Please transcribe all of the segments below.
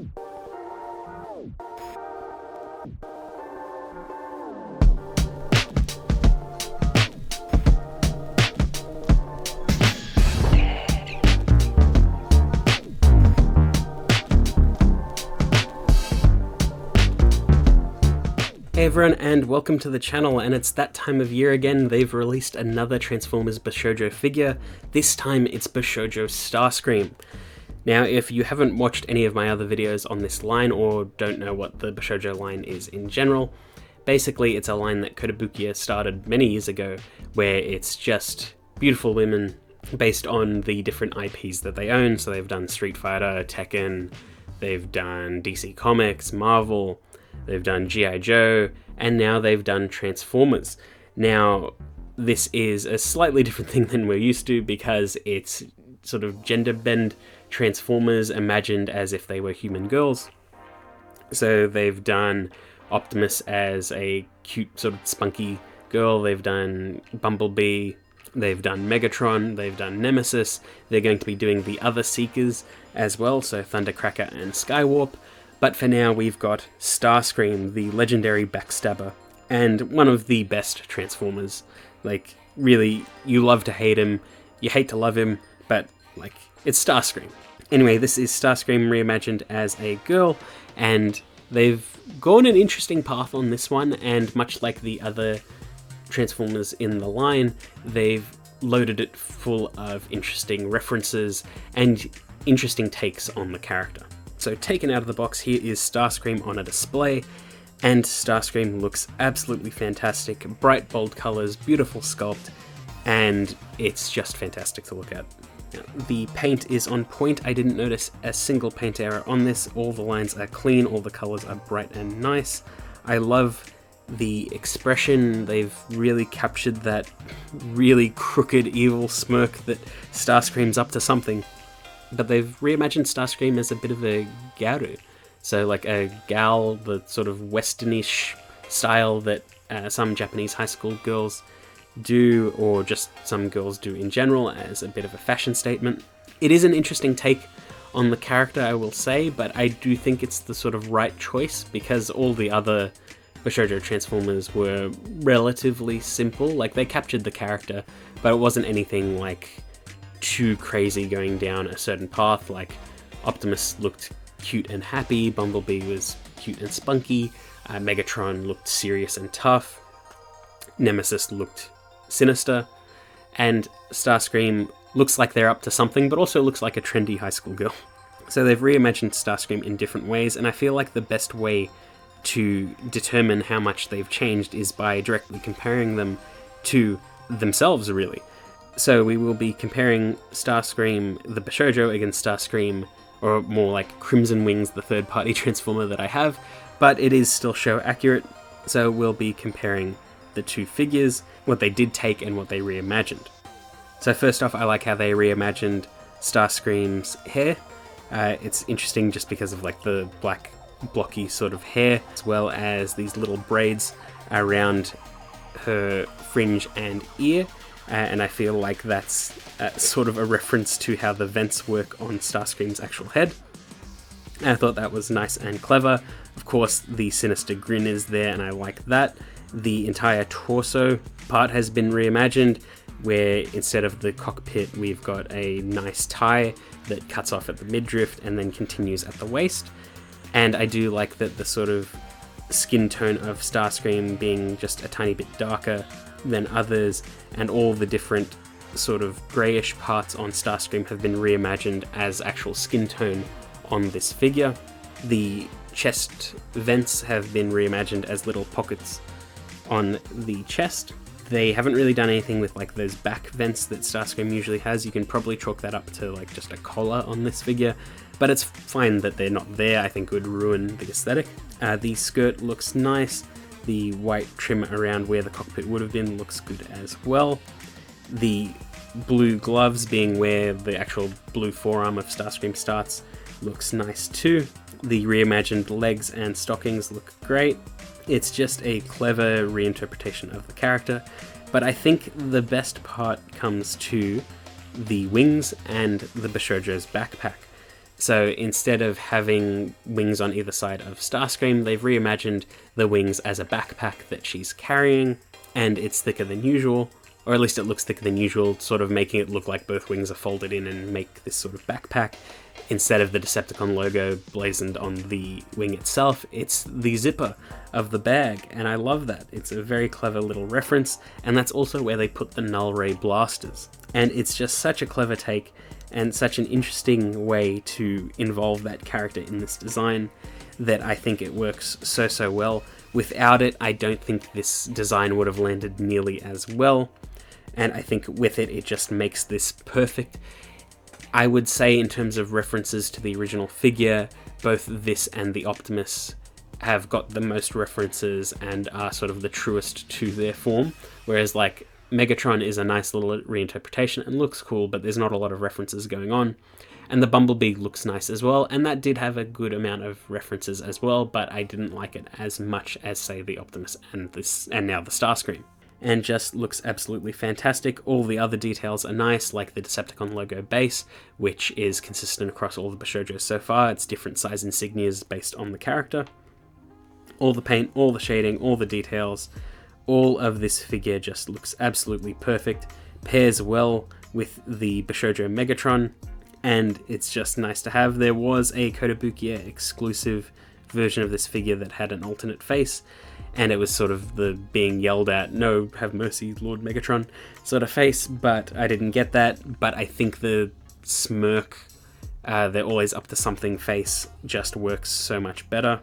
Hey everyone, and welcome to the channel, and it's that time of year again. They've released another Transformers Bishoujo figure. This time it's Bishoujo Starscream. Now, if you haven't watched any of my other videos on this line, or don't know what the Bishoujo line is in general, basically it's a line that Kotobukiya started many years ago, where it's just beautiful women based on the different IPs that they own. So they've done Street Fighter, Tekken, they've done DC Comics, Marvel, they've done G.I. Joe, and now they've done Transformers. Now, this is a slightly different thing than we're used to because it's sort of gender bend Transformers imagined as if they were human girls. So they've done Optimus as a cute sort of spunky girl, they've done Bumblebee, they've done Megatron, they've done Nemesis, they're going to be doing the other Seekers as well, so Thundercracker and Skywarp. But for now, we've got Starscream, the legendary backstabber, and one of the best Transformers. Like, really, you love to hate him, you hate to love him, but, like, it's Starscream. Anyway, this is Starscream reimagined as a girl, and they've gone an interesting path on this one, and much like the other Transformers in the line, they've loaded it full of interesting references and interesting takes on the character. So taken out of the box, here is Starscream on a display, and Starscream looks absolutely fantastic. Bright, bold colors, beautiful sculpt, and it's just fantastic to look at. Now, the paint is on point. I didn't notice a single paint error on this. All the lines are clean, all the colors are bright and nice. I love the expression. They've really captured that really crooked, evil smirk that Starscream's up to something. But they've reimagined Starscream as a bit of a Gyaru. So like a gal, the sort of westernish style that some Japanese high school girls do, or just some girls do in general, as a bit of a fashion statement. It is an interesting take on the character, I will say, but I do think it's the sort of right choice, because all the other Bishoujo Transformers were relatively simple. Like, they captured the character, but it wasn't anything like too crazy going down a certain path. Like, Optimus looked cute and happy, Bumblebee was cute and spunky, Megatron looked serious and tough, Nemesis looked sinister, and Starscream looks like they're up to something, but also looks like a trendy high school girl. So they've reimagined Starscream in different ways, and I feel like the best way to determine how much they've changed is by directly comparing them to themselves, really. So we will be comparing Starscream, the Bishoujo, against Starscream, or more like Crimson Wings, the third-party Transformer that I have, but it is still show accurate, so we'll be comparing the two figures, what they did take and what they reimagined. So first off, I like how they reimagined Starscream's hair. It's interesting just because of like the black blocky sort of hair, as well as these little braids around her fringe and ear. And I feel like that's sort of a reference to how the vents work on Starscream's actual head. And I thought that was nice and clever. Of course, the sinister grin is there, and I like that. The entire torso part has been reimagined, where instead of the cockpit, we've got a nice tie that cuts off at the midriff and then continues at the waist. And I do like that the sort of skin tone of Starscream being just a tiny bit darker than others, and all the different sort of greyish parts on Starscream have been reimagined as actual skin tone on this figure. The chest vents have been reimagined as little pockets on the chest. They haven't really done anything with like those back vents that Starscream usually has. You can probably chalk that up to like just a collar on this figure, but it's fine that they're not there. I think it would ruin the aesthetic. The skirt looks nice. The white trim around where the cockpit would have been looks good as well. The blue gloves, being where the actual blue forearm of Starscream starts, looks nice too. The reimagined legs and stockings look great. It's just a clever reinterpretation of the character, but I think the best part comes to the wings and the Bishoujo's backpack. So instead of having wings on either side of Starscream, they've reimagined the wings as a backpack that she's carrying, and it's thicker than usual, or at least it looks thicker than usual, sort of making it look like both wings are folded in and make this sort of backpack. Instead of the Decepticon logo blazoned on the wing itself, it's the zipper of the bag, and I love that. It's a very clever little reference, and that's also where they put the Null Ray blasters. And it's just such a clever take, and such an interesting way to involve that character in this design that I think it works so well. Without it, I don't think this design would have landed nearly as well, and I think with it, it just makes this perfect. I would say in terms of references to the original figure, both this and the Optimus have got the most references and are sort of the truest to their form, whereas like Megatron is a nice little reinterpretation and looks cool, but there's not a lot of references going on. And the Bumblebee looks nice as well, and that did have a good amount of references as well, but I didn't like it as much as, say, the Optimus and now the Starscream. And just looks absolutely fantastic. All the other details are nice, like the Decepticon logo base, which is consistent across all the Bishoujos so far. It's different size insignias based on the character. All the paint, all the shading, all the details, all of this figure just looks absolutely perfect, pairs well with the Bishoujo Megatron, and it's just nice to have. There was a Kotobukiya exclusive version of this figure that had an alternate face, and it was sort of the being yelled at, "No, have mercy, Lord Megatron," sort of face, but I didn't get that. But I think the smirk, they're always up to something face, just works so much better.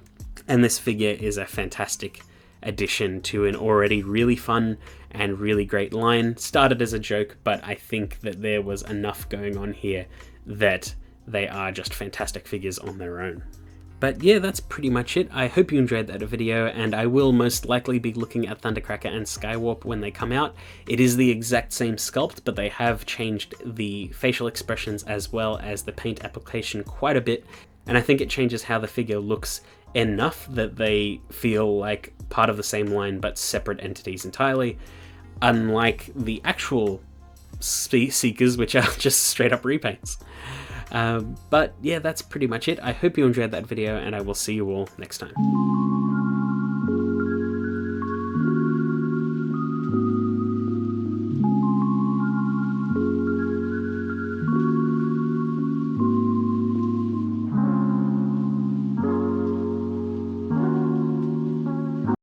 And this figure is a fantastic addition to an already really fun and really great line. Started as a joke, but I think that there was enough going on here that they are just fantastic figures on their own. But yeah, that's pretty much it. I hope you enjoyed that video, and I will most likely be looking at Thundercracker and Skywarp when they come out. It is the exact same sculpt, but they have changed the facial expressions as well as the paint application quite a bit, and I think it changes how the figure looks enough that they feel like part of the same line but separate entities entirely, unlike the actual Seekers, which are just straight up repaints. But yeah, that's pretty much it. I hope you enjoyed that video, and I will see you all next time.